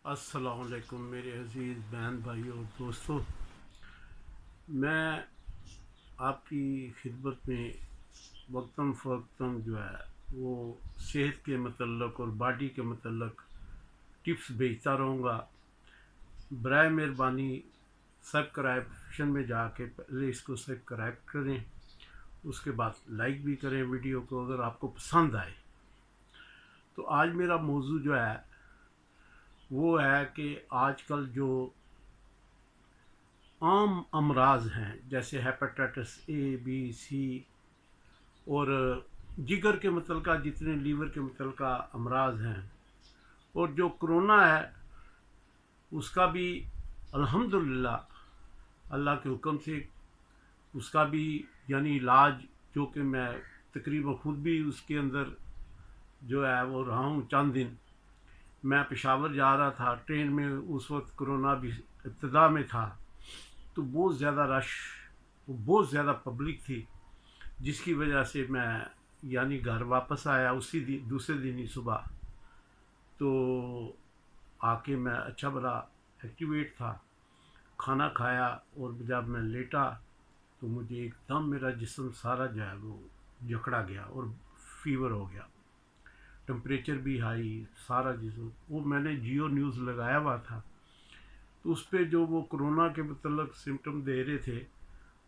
السلام علیکم میرے عزیز بہن بھائی اور دوستوں، میں آپ کی خدمت میں وقتاً فوقتاً جو ہے وہ صحت کے متعلق اور باڈی کے متعلق ٹپس بھیجتا رہوں گا۔ برائے مہربانی سبسکرائبشن میں جا کے پہلے اس کو سبسکرائب کریں، اس کے بعد لائک بھی کریں ویڈیو کو اگر آپ کو پسند آئے۔ تو آج میرا موضوع جو ہے وہ ہے کہ آج کل جو عام امراض ہیں جیسے ہیپاٹائٹس اے بی سی اور جگر کے متعلقہ جتنے لیور کے متعلقہ امراض ہیں، اور جو کرونا ہے اس کا بھی الحمدللہ اللہ کے حکم سے اس کا بھی یعنی علاج، جو کہ میں تقریباً خود بھی اس کے اندر جو ہے وہ رہا ہوں چند دن۔ میں پشاور جا رہا تھا ٹرین میں، اس وقت کرونا بھی ابتدا میں تھا، تو بہت زیادہ رش، بہت زیادہ پبلک تھی، جس کی وجہ سے میں یعنی گھر واپس آیا اسی دن، دوسرے دن ہی صبح۔ تو آ کے میں اچھا بڑا ایکٹیویٹ تھا، کھانا کھایا، اور جب میں لیٹا تو مجھے ایک دم میرا جسم سارا جو ہے وہ جکڑا گیا اور فیور ہو گیا، ٹمپریچر بھی ہائی، سارا جسم۔ وہ میں نے جیو نیوز لگایا ہوا تھا، تو اس پہ جو وہ کرونا کے متعلق سمٹم دے رہے تھے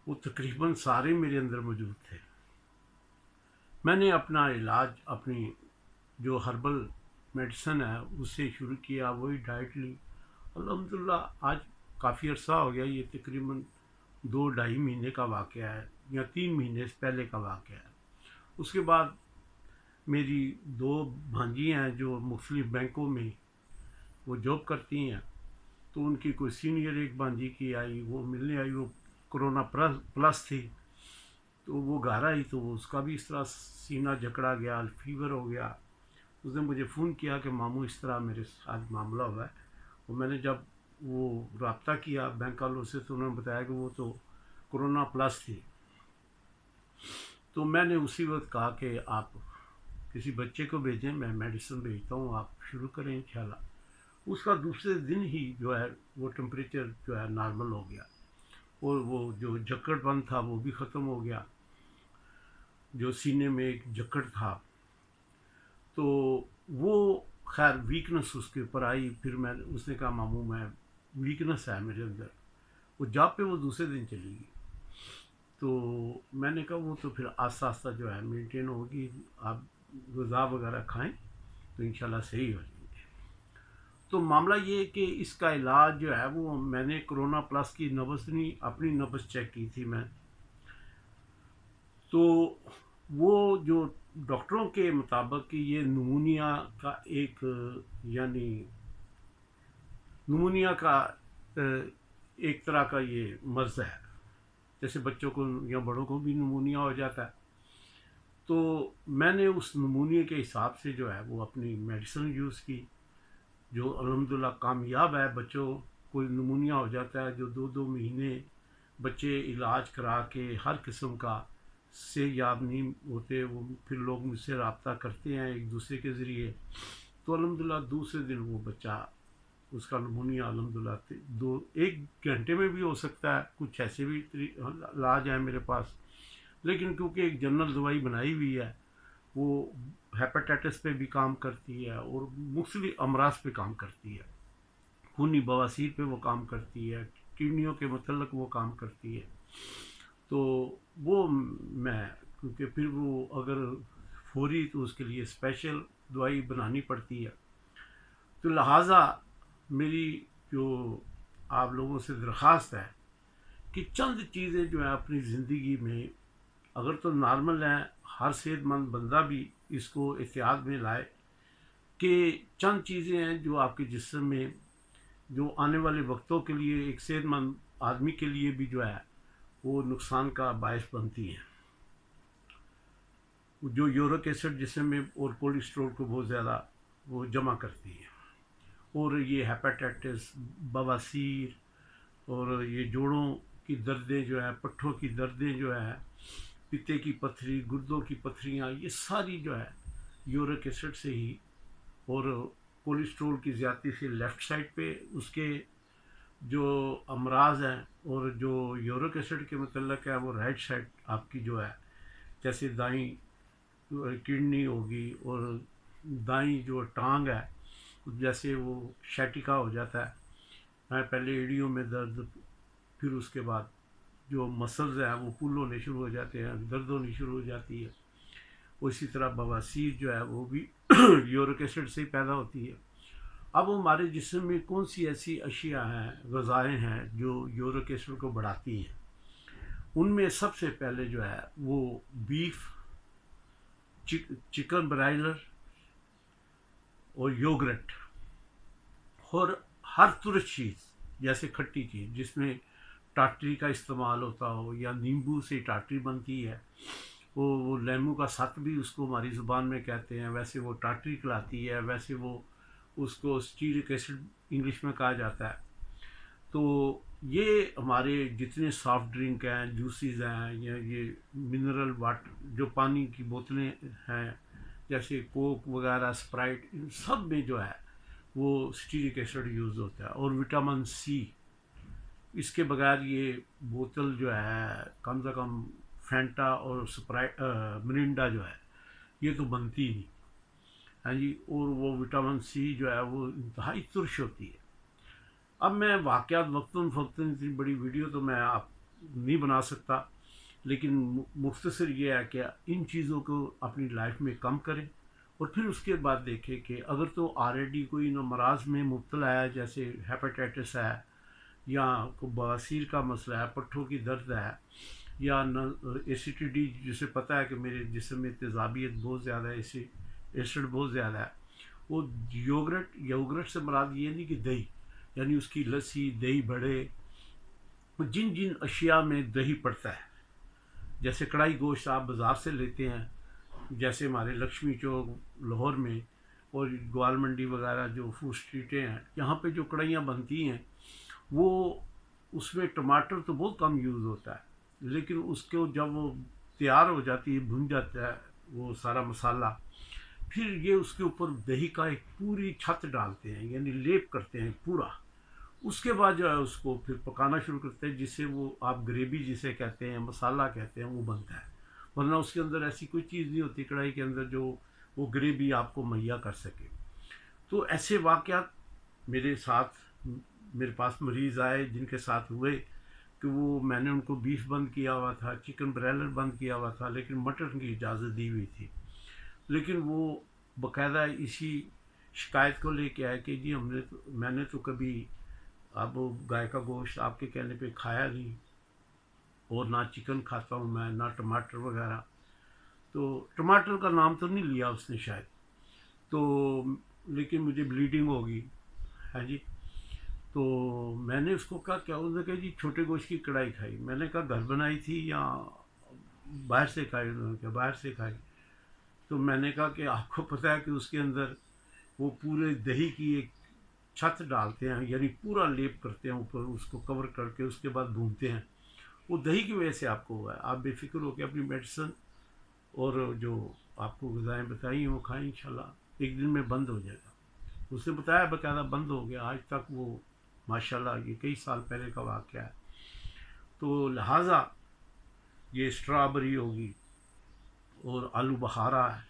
وہ تقریباً سارے میرے اندر موجود تھے۔ میں نے اپنا علاج اپنی جو ہربل میڈیسن ہے اس سے شروع کیا، وہی ڈائٹ لی۔ الحمدللہ آج کافی عرصہ ہو گیا، یہ تقریباً 2 ڈھائی مہینے کا واقعہ ہے یا 3 مہینے سے پہلے کا واقعہ ہے۔ اس کے بعد میری 2 بھانجی ہیں جو مختلف بینکوں میں وہ جاب کرتی ہیں، تو ان کی کوئی سینئر ایک بھانجی کی آئی، وہ ملنے آئی، وہ کرونا پلس تھی، تو وہ گھر آئی تو وہ اس کا بھی اس طرح سینہ جکڑا گیا، فیور ہو گیا۔ اس نے مجھے فون کیا کہ ماموں اس طرح میرے ساتھ معاملہ ہوا ہے، اور میں نے جب وہ رابطہ کیا بینک والوں سے تو انہوں نے بتایا کہ وہ تو کرونا پلس تھی۔ تو میں نے اسی وقت کہا کہ آپ کسی بچے کو بھیجیں، میں میڈیسن بھیجتا ہوں، آپ شروع کریں انشاءاللہ۔ اس کا دوسرے دن ہی جو ہے وہ ٹمپریچر جو ہے نارمل ہو گیا، اور وہ جو جکڑ پن تھا وہ بھی ختم ہو گیا، جو سینے میں ایک جکڑ تھا تو وہ خیر ویکنس اس کے اوپر آئی۔ پھر اس نے کہا ماموں میں ویکنس ہے میرے اندر، وہ جاب پہ وہ دوسرے دن چلی گئی۔ تو میں نے کہا وہ تو پھر آہستہ آہستہ جو ہے مینٹین ہوگی، آپ غذا وغیرہ کھائیں تو انشاءاللہ صحیح ہو جائیں گے۔ تو معاملہ یہ ہے کہ اس کا علاج جو ہے وہ میں نے کرونا پلس کی نبض نہیں، اپنی نبض چیک کی تھی میں، تو وہ جو ڈاکٹروں کے مطابق کہ یہ نمونیا کا ایک یعنی نمونیا کا ایک طرح کا یہ مرض ہے، جیسے بچوں کو یا بڑوں کو بھی نمونیا ہو جاتا ہے۔ تو میں نے اس نمونیا کے حساب سے جو ہے وہ اپنی میڈیسن یوز کی، جو الحمدللہ کامیاب ہے۔ بچوں کو نمونیا ہو جاتا ہے جو 2 2 مہینے بچے علاج کرا کے ہر قسم کا سے یاب نہیں ہوتے، وہ پھر لوگ مجھ سے رابطہ کرتے ہیں ایک دوسرے کے ذریعے، تو الحمدللہ دوسرے دن وہ بچہ اس کا نمونیا الحمدللہ 1 گھنٹے میں بھی ہو سکتا ہے، کچھ ایسے بھی علاج ہیں میرے پاس، لیکن کیونکہ ایک جنرل دوائی بنائی ہوئی ہے، وہ ہیپاٹائٹس پہ بھی کام کرتی ہے اور مختلف امراض پہ کام کرتی ہے، خونی بواسیر پہ وہ کام کرتی ہے، کڈنیوں کے متعلق وہ کام کرتی ہے۔ تو وہ میں کیونکہ پھر وہ اگر فوری تو اس کے لیے اسپیشل دوائی بنانی پڑتی ہے، تو لہٰذا میری جو آپ لوگوں سے درخواست ہے کہ چند چیزیں جو ہیں اپنی زندگی میں اگر تو نارمل ہیں، ہر صحت مند بندہ بھی اس کو احتیاط میں لائے، کہ چند چیزیں ہیں جو آپ کے جسم میں جو آنے والے وقتوں کے لیے ایک صحت مند آدمی کے لیے بھی جو ہے وہ نقصان کا باعث بنتی ہیں۔ جو یورک ایسڈ جسم میں اور کولیسٹرول کو بہت زیادہ وہ جمع کرتی ہے، اور یہ ہیپاٹائٹس، بواسیر، اور یہ جوڑوں کی دردیں جو ہے، پٹھوں کی دردیں جو ہے، پتے کی پتھری، گردوں کی پتھریاں، یہ ساری جو ہے یورک ایسڈ سے ہی اور کولیسٹرول کی زیادتی سے لیفٹ سائڈ پہ اس کے جو امراض ہیں، اور جو یورک ایسڈ کے متعلق ہے وہ رائٹ سائڈ آپ کی جو ہے، جیسے دائیں کڈنی ہوگی اور دائیں جو ٹانگ ہے، جیسے وہ شیٹیکا ہو جاتا ہے، پہلے ایڑیوں میں درد، پھر اس کے بعد جو مسلز ہیں وہ پل ہونے شروع ہو جاتے ہیں، درد ہونی شروع ہو جاتی ہے. اسی طرح بواسیر جو ہے وہ بھی یورک ایسڈ سے ہی پیدا ہوتی ہے. اب ہمارے جسم میں کون سی ایسی اشیاء ہیں، غذائیں ہیں جو یورک ایسڈ کو بڑھاتی ہیں؟ ان میں سب سے پہلے جو ہے وہ بیف، چکن برائلر اور یوگرٹ، اور ہر ترش چیز جیسے کھٹی چیز جس میں ٹاٹری کا استعمال ہوتا ہو، یا نیمبو سے ٹاٹری بنتی ہے، وہ لیمو کا سات بھی اس کو ہماری زبان میں کہتے ہیں، ویسے وہ ٹاٹری کہلاتی ہے، ویسے وہ اس کو اسٹیرک ایسڈ انگلش میں کہا جاتا ہے. تو یہ ہمارے جتنے سافٹ ڈرنک ہیں، جوسیز ہیں، یا یہ منرل واٹر جو پانی کی بوتلیں ہیں جیسے کوک وغیرہ، اسپرائٹ، ان سب میں جو ہے وہ اسٹیرک ایسڈ یوز ہوتا ہے. اور وٹامن سی، اس کے بغیر یہ بوتل جو ہے کم سے کم فینٹا اور اسپرائٹ مرینڈا جو ہے یہ تو بنتی ہی نہیں. ہاں جی. اور وہ وٹامن سی جو ہے وہ انتہائی ترش ہوتی ہے. اب میں واقعات وقتاً فوقتاً اتنی بڑی ویڈیو تو میں آپ نہیں بنا سکتا، لیکن مختصر یہ ہے کہ ان چیزوں کو اپنی لائف میں کم کریں، اور پھر اس کے بعد دیکھیں کہ اگر تو آلریڈی کوئی امراض میں مبتلا ہے، جیسے ہیپاٹائٹس ہے، یا کوئی بواسیر کا مسئلہ ہے، پٹھوں کی درد ہے، یا ایسیڈیٹی جسے پتہ ہے کہ میرے جسم میں تیزابیت بہت زیادہ ہے، ایسڈ بہت زیادہ ہے، وہ یوگرٹ سے مراد یہ نہیں کہ دہی، یعنی اس کی لسی، دہی بڑے، جن جن اشیاء میں دہی پڑتا ہے، جیسے کڑھائی گوشت آپ بازار سے لیتے ہیں، جیسے ہمارے لکشمی چوک لاہور میں اور گوال منڈی وغیرہ جو فوڈ اسٹریٹیں ہیں، یہاں پہ جو کڑھائیاں بنتی ہیں وہ اس میں ٹماٹر تو بہت کم یوز ہوتا ہے، لیکن اس کو جب وہ تیار ہو جاتی ہے، بھن جاتا ہے وہ سارا مسالہ، پھر یہ اس کے اوپر دہی کا ایک پوری چھت ڈالتے ہیں، یعنی لیپ کرتے ہیں پورا. اس کے بعد جو ہے اس کو پھر پکانا شروع کرتے ہیں، جس سے وہ آپ گریوی جسے کہتے ہیں، مسالہ کہتے ہیں، وہ بنتا ہے. ورنہ اس کے اندر ایسی کوئی چیز نہیں ہوتی کڑھائی کے اندر جو وہ گریوی آپ کو مہیا کر سکے. تو ایسے واقعات میرے ساتھ، میرے پاس مریض آئے جن کے ساتھ ہوئے کہ وہ میں نے ان کو بیف بند کیا ہوا تھا، چکن برائلر بند کیا ہوا تھا، لیکن مٹن کی اجازت دی ہوئی تھی. لیکن وہ باقاعدہ اسی شکایت کو لے کے آئے کہ جی میں نے تو کبھی اب گائے کا گوشت آپ کے کہنے پہ کھایا نہیں، اور نہ چکن کھاتا ہوں میں، نہ ٹماٹر وغیرہ. تو ٹماٹر کا نام تو نہیں لیا اس نے شاید، تو لیکن مجھے بلیڈنگ ہوگی. ہاں جی. تو میں نے اس کو کہا کیا، انہوں نے کہا جی چھوٹے گوشت کی کڑھائی کھائی. میں نے کہا گھر بنائی تھی یا باہر سے کھائی؟ انہوں نے کہا باہر سے کھائی. تو میں نے کہا کہ آپ کو پتہ ہے کہ اس کے اندر وہ پورے دہی کی ایک چھت ڈالتے ہیں، یعنی پورا لیپ کرتے ہیں اوپر، اس کو کور کر کے اس کے بعد بھونتے ہیں. وہ دہی کی وجہ سے آپ کو ہوا ہے. آپ بے فکر ہو کے اپنی میڈیسن اور جو آپ کو غذائیں بتائی ہیں وہ کھائیں، انشاءاللہ ایک دن میں بند ہو جائے گا. اس نے بتایا باقاعدہ بند ہو گیا. آج تک وہ ماشاءاللہ یہ کئی سال پہلے کا واقعہ ہے. تو لہٰذا یہ اسٹرابری ہوگی اور آلو بخارا ہے،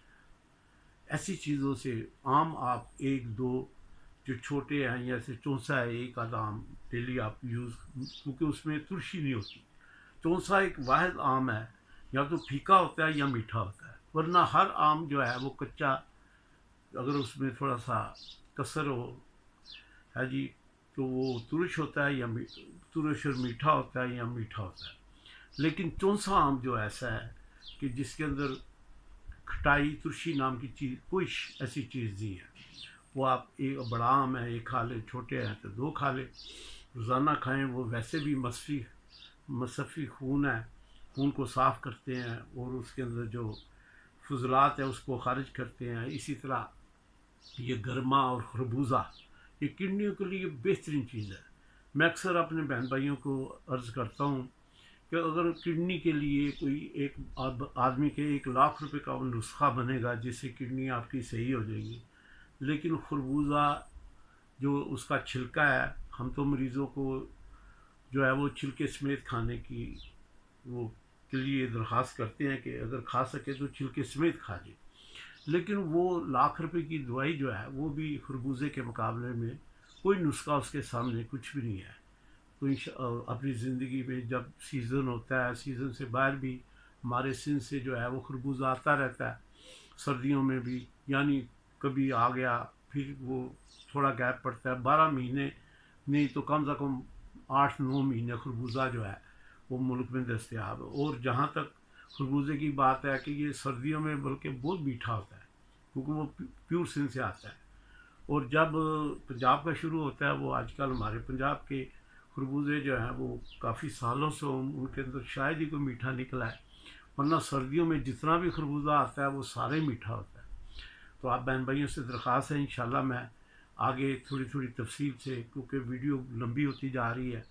ایسی چیزوں سے عام آپ ایک دو جو چھوٹے ہیں، جیسے چونسا ہے، ایک آدھ آم ڈیلی آپ یوز، کیونکہ اس میں ترشی نہیں ہوتی. چونسا ایک واحد آم ہے، یا تو پھیکا ہوتا ہے یا میٹھا ہوتا ہے، ورنہ ہر آم جو ہے وہ کچا، اگر اس میں تھوڑا سا کسر ہو ہے جی تو وہ ترش ہوتا ہے، یا ترش اور میٹھا ہوتا ہے، یا میٹھا ہوتا ہے. لیکن چونسا آم جو ایسا ہے کہ جس کے اندر کھٹائی ترشی نام کی چیز کوئی ایسی چیز نہیں ہے. وہ آپ ایک بڑا آم ہے ایک کھا لیں، چھوٹے ہیں تو دو کھا لیں، روزانہ کھائیں. وہ ویسے بھی مصفی خون ہے، خون کو صاف کرتے ہیں اور اس کے اندر جو فضلات ہیں اس کو خارج کرتے ہیں. اسی طرح یہ گرما اور خربوزہ یہ کڈنیوں کے لیے بہترین چیز ہے. میں اکثر اپنے بہن بھائیوں کو عرض کرتا ہوں کہ اگر کڈنی کے لیے کوئی ایک آدمی کے 1,00,000 روپے کا نسخہ بنے گا جس سے کڈنی آپ کی صحیح ہو جائے گی، لیکن خربوزہ جو اس کا چھلکا ہے، ہم تو مریضوں کو جو ہے وہ چھلکے سمیت کھانے کی وہ کے لیے درخواست کرتے ہیں کہ اگر کھا سکے تو چھلکے سمیت کھا جائے، لیکن وہ لاکھ روپے کی دوائی جو ہے وہ بھی خربوزے کے مقابلے میں کوئی نسخہ اس کے سامنے کچھ بھی نہیں ہے. تو اپنی زندگی میں جب سیزن ہوتا ہے، سیزن سے باہر بھی ہمارے سندھ سے جو ہے وہ خربوزہ آتا رہتا ہے، سردیوں میں بھی، یعنی کبھی آ گیا پھر وہ تھوڑا گیپ پڑتا ہے، 12 مہینے نہیں تو کم سے کم 8 9 مہینے خربوزہ جو ہے وہ ملک میں دستیاب ہے. اور جہاں تک خربوزے کی بات ہے کہ یہ سردیوں میں بلکہ بہت میٹھا ہوتا ہے کیونکہ وہ پیور سندھ سے آتا ہے. اور جب پنجاب کا شروع ہوتا ہے، وہ آج کل ہمارے پنجاب کے خربوزے جو ہیں وہ کافی سالوں سے ان کے اندر شاید ہی کوئی میٹھا نکلا ہے، ورنہ سردیوں میں جتنا بھی خربوزہ آتا ہے وہ سارے میٹھا ہوتا ہے. تو آپ بہن بھائیوں سے درخواست ہے، انشاءاللہ میں آگے تھوڑی تھوڑی تفصیل سے، کیونکہ ویڈیو لمبی ہوتی جا رہی ہے،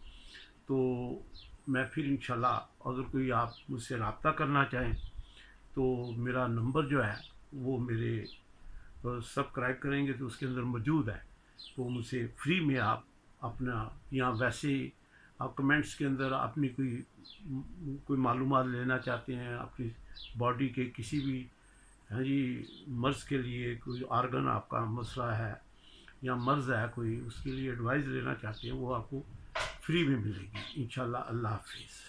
تو میں پھر انشاءاللہ اگر کوئی آپ مجھ سے رابطہ کرنا چاہیں تو میرا نمبر جو ہے وہ میرے سبسکرائب کریں گے تو اس کے اندر موجود ہے، تو مجھ سے فری میں آپ اپنا، یا ویسے ہی آپ کمنٹس کے اندر اپنی کوئی معلومات لینا چاہتے ہیں اپنی باڈی کے کسی بھی، ہاں جی، مرض کے لیے، کوئی آرگن آپ کا مسئلہ ہے یا مرض ہے کوئی، اس کے لیے ایڈوائز لینا چاہتے ہیں، وہ آپ کو فری میں ملے گی انشاءاللہ. اللہ حافظ.